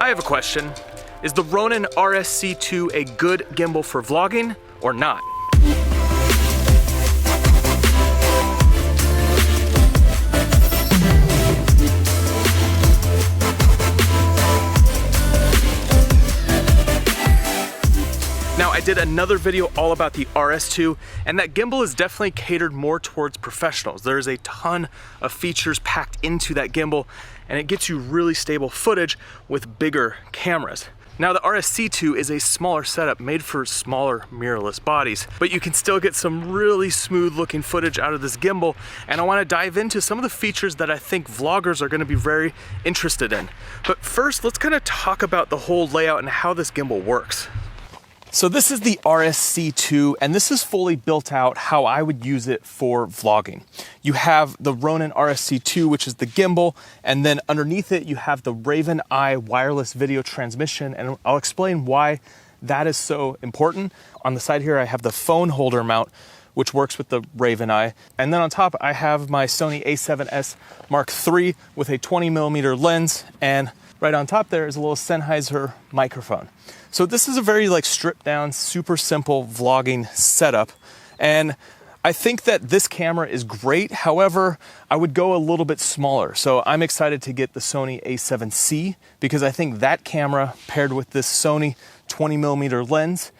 I have a question. Is the Ronin RSC2 a good gimbal for vlogging or not? Now, I did another video all about the RS2, and that gimbal is definitely catered more towards professionals. There's a ton of features packed into that gimbal, and it gets you really stable footage with bigger cameras. Now, the RSC2 is a smaller setup made for smaller mirrorless bodies, but you can still get some really smooth looking footage out of this gimbal, and I want to dive into some of the features that I think vloggers are going to be very interested in. But first, let's kind of talk about the whole layout and how this gimbal works. So this is the RSC2, and this is fully built out how I would use it for vlogging. You have the Ronin RSC2, which is the gimbal, and then underneath it you have the Raven Eye wireless video transmission, and I'll explain why that is so important. On the side here I have the phone holder mount, which works with the Raven Eye, and then on top I have my Sony a7S Mark III with a 20mm lens, and right on top there is a little Sennheiser microphone. So this is a very stripped down, super simple vlogging setup. And I think that this camera is great. However, I would go a little bit smaller. So I'm excited to get the Sony a7C because I think that camera paired with this Sony 20mm lens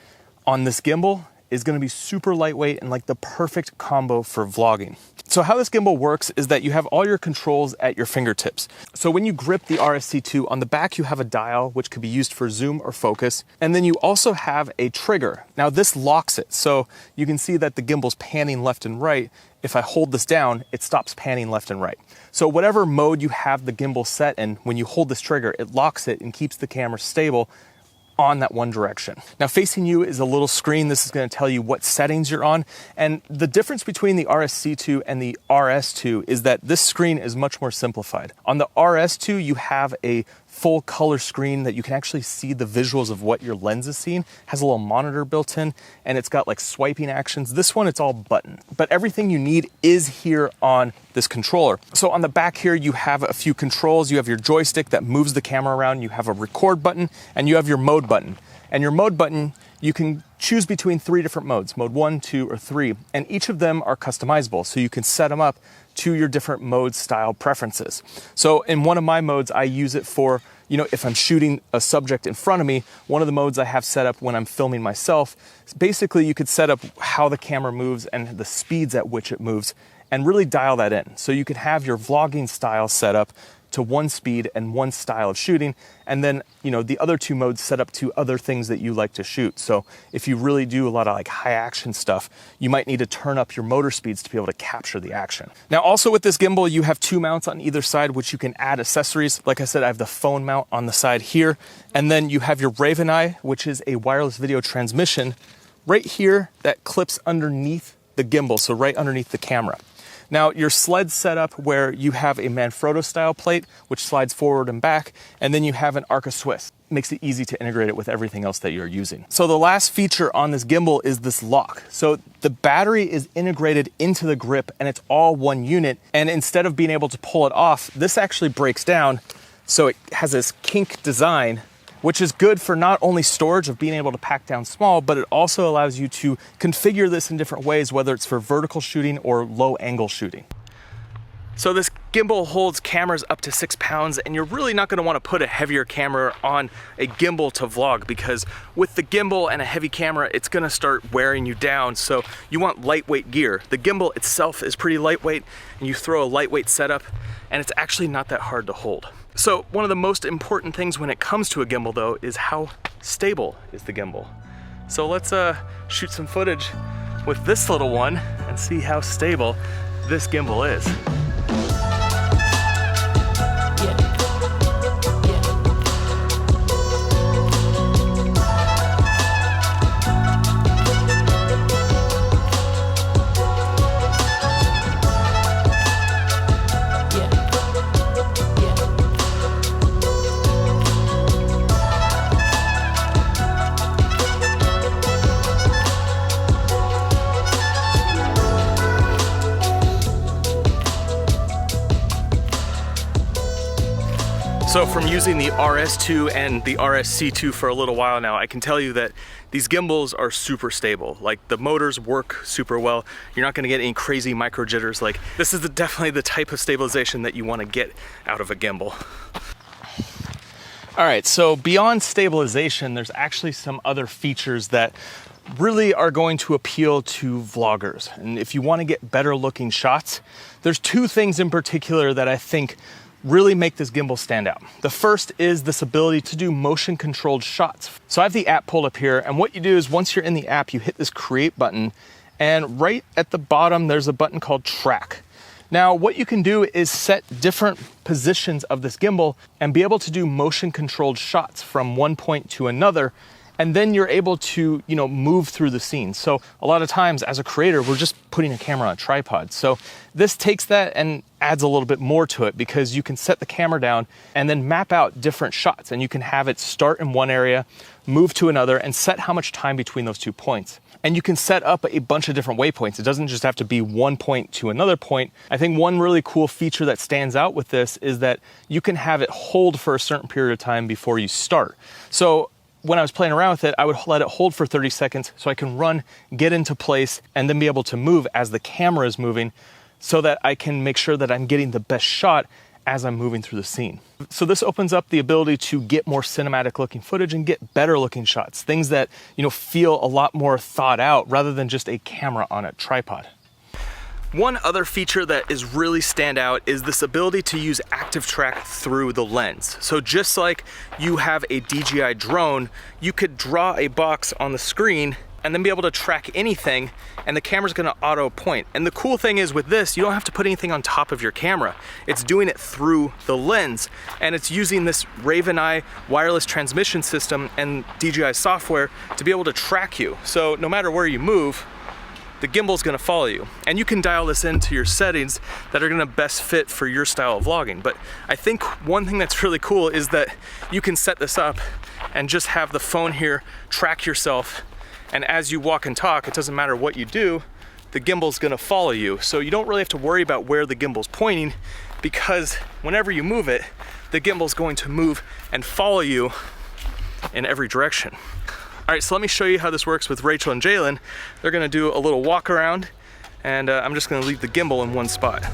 on this gimbal is gonna be super lightweight and the perfect combo for vlogging. So how this gimbal works is that you have all your controls at your fingertips. So when you grip the RSC2, on the back you have a dial which could be used for zoom or focus, and then you also have a trigger. Now this locks it, so you can see that the gimbal's panning left and right. If I hold this down, it stops panning left and right. So whatever mode you have the gimbal set in, when you hold this trigger, it locks it and keeps the camera stable on that one direction. Now facing you is a little screen. This is going to tell you what settings you're on, and the difference between the RSC2 and the RS2 is that this screen is much more simplified. On the RS2 you have a full color screen that you can actually see the visuals of what your lens is seeing. It has a little monitor built in, and it's got swiping actions. This one, it's all button, but everything you need is here on this controller. So on the back here you have a few controls. You have your joystick that moves the camera around, you have a record button, and you have your mode button. And your mode button, you can choose between 3 different modes, mode 1, 2, or 3, and each of them are customizable, so you can set them up to your different mode style preferences. So in one of my modes, I use it for, if I'm shooting a subject in front of me. One of the modes I have set up when I'm filming myself, basically you could set up how the camera moves and the speeds at which it moves and really dial that in. So you could have your vlogging style set up to one speed and one style of shooting, and then the other 2 modes set up to other things that you like to shoot. So if you really do a lot of high action stuff, you might need to turn up your motor speeds to be able to capture the action. Now also with this gimbal you have 2 mounts on either side which you can add accessories. Like I said, I have the phone mount on the side here, and then you have your Raven Eye, which is a wireless video transmission right here that clips underneath the gimbal, so right underneath the camera. Now your sled's set up where you have a Manfrotto style plate which slides forward and back, and then you have an Arca Swiss. Makes it easy to integrate it with everything else that you're using. So the last feature on this gimbal is this lock. So the battery is integrated into the grip and it's all one unit, and instead of being able to pull it off, this actually breaks down, so it has this kink design, which is good for not only storage of being able to pack down small, but it also allows you to configure this in different ways, whether it's for vertical shooting or low angle shooting. So this gimbal holds cameras up to 6 pounds, and you're really not gonna wanna put a heavier camera on a gimbal to vlog, because with the gimbal and a heavy camera, it's gonna start wearing you down. So you want lightweight gear. The gimbal itself is pretty lightweight, and you throw a lightweight setup, and it's actually not that hard to hold. So one of the most important things when it comes to a gimbal though is how stable is the gimbal. So let's shoot some footage with this little one and see how stable this gimbal is. So from using the RS2 and the RSC2 for a little while now, I can tell you that these gimbals are super stable. Like, the motors work super well. You're not gonna get any crazy micro jitters. Like, this is definitely the type of stabilization that you wanna get out of a gimbal. All right, so beyond stabilization, there's actually some other features that really are going to appeal to vloggers. And if you wanna get better looking shots, there's two things in particular that I think really make this gimbal stand out. The first is this ability to do motion controlled shots. So I have the app pulled up here, and what you do is once you're in the app, you hit this create button, and right at the bottom, there's a button called track. Now, what you can do is set different positions of this gimbal and be able to do motion controlled shots from one point to another. And then you're able to, move through the scene. So a lot of times as a creator, we're just putting a camera on a tripod. So this takes that and adds a little bit more to it, because you can set the camera down and then map out different shots, and you can have it start in one area, move to another, and set how much time between those 2 points. And you can set up a bunch of different waypoints. It doesn't just have to be one point to another point. I think one really cool feature that stands out with this is that you can have it hold for a certain period of time before you start. So when I was playing around with it, I would let it hold for 30 seconds so I can run, get into place, and then be able to move as the camera is moving, so that I can make sure that I'm getting the best shot as I'm moving through the scene. So this opens up the ability to get more cinematic looking footage and get better looking shots, things that, feel a lot more thought out rather than just a camera on a tripod. One other feature that is really stand out is this ability to use active track through the lens. So just like you have a DJI drone, you could draw a box on the screen and then be able to track anything, and the camera's gonna auto point. And the cool thing is with this, you don't have to put anything on top of your camera. It's doing it through the lens, and it's using this Raven Eye wireless transmission system and DJI software to be able to track you. So no matter where you move, the gimbal's gonna follow you. And you can dial this into your settings that are gonna best fit for your style of vlogging. But I think one thing that's really cool is that you can set this up and just have the phone here track yourself. And as you walk and talk, it doesn't matter what you do, the gimbal's gonna follow you. So you don't really have to worry about where the gimbal's pointing, because whenever you move it, the gimbal's going to move and follow you in every direction. All right, so let me show you how this works with Rachel and Jalen. They're gonna do a little walk around, and I'm just gonna leave the gimbal in one spot.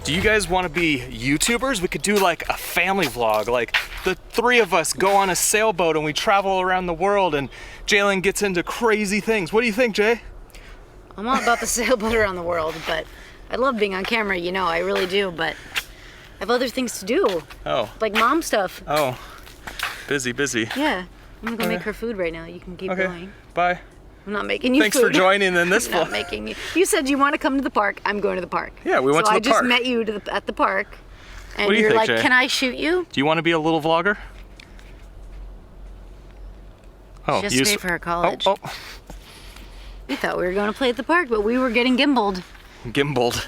Do you guys want to be YouTubers? We could do like a family vlog, like the three of us go on a sailboat and we travel around the world, and Jalen gets into crazy things. What do you think, Jay? I'm all about the sailboat around the world, but I love being on camera, I really do, but I have other things to do. Oh. Like mom stuff. Oh, busy. Yeah, I'm gonna go make her food right now. You can keep going. Bye. I'm not making you Thanks food. for joining in this vlog. Not making you. You said you want to come to the park. I'm going to the park. Yeah, we went to the park. So I just met you at the park, and what do you you're think, like, Jay? "Can I shoot you?" Do you want to be a little vlogger? Oh, she has to pay for her college. Oh. We thought we were going to play at the park, but we were getting gimbaled. Gimbaled.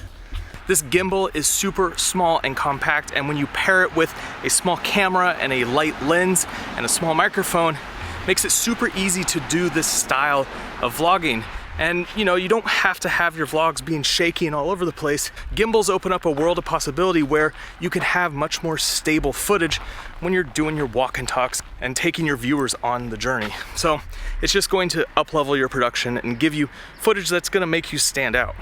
This gimbal is super small and compact, and when you pair it with a small camera and a light lens and a small microphone, makes it super easy to do this style of vlogging. And you don't have to have your vlogs being shaky and all over the place. Gimbals open up a world of possibility where you can have much more stable footage when you're doing your walk and talks and taking your viewers on the journey. So it's just going to up-level your production and give you footage that's gonna make you stand out.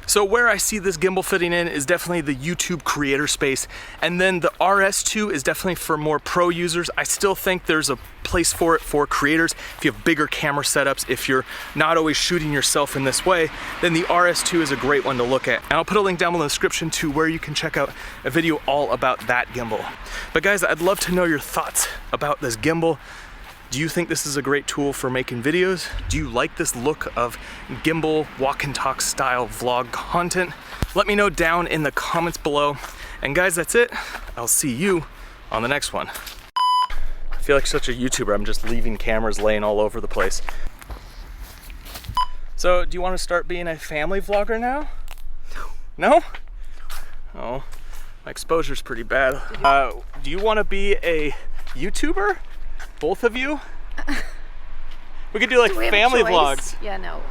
So where I see this gimbal fitting in is definitely the YouTube creator space, and then the RS2 is definitely for more pro users. I still think there's a place for it for creators. If you have bigger camera setups, if you're not always shooting yourself in this way, then the RS2 is a great one to look at. And I'll put a link down in the description to where you can check out a video all about that gimbal. But guys, I'd love to know your thoughts about this gimbal. Do you think this is a great tool for making videos? Do you like this look of gimbal walk and talk style vlog content? Let me know down in the comments below. And guys, that's it. I'll see you on the next one. I feel like such a YouTuber. I'm just leaving cameras laying all over the place. So do you want to start being a family vlogger now? No? Oh, my exposure's pretty bad. Do you want to be a YouTuber? Both of you? We could do like family vlogs. Yeah, no.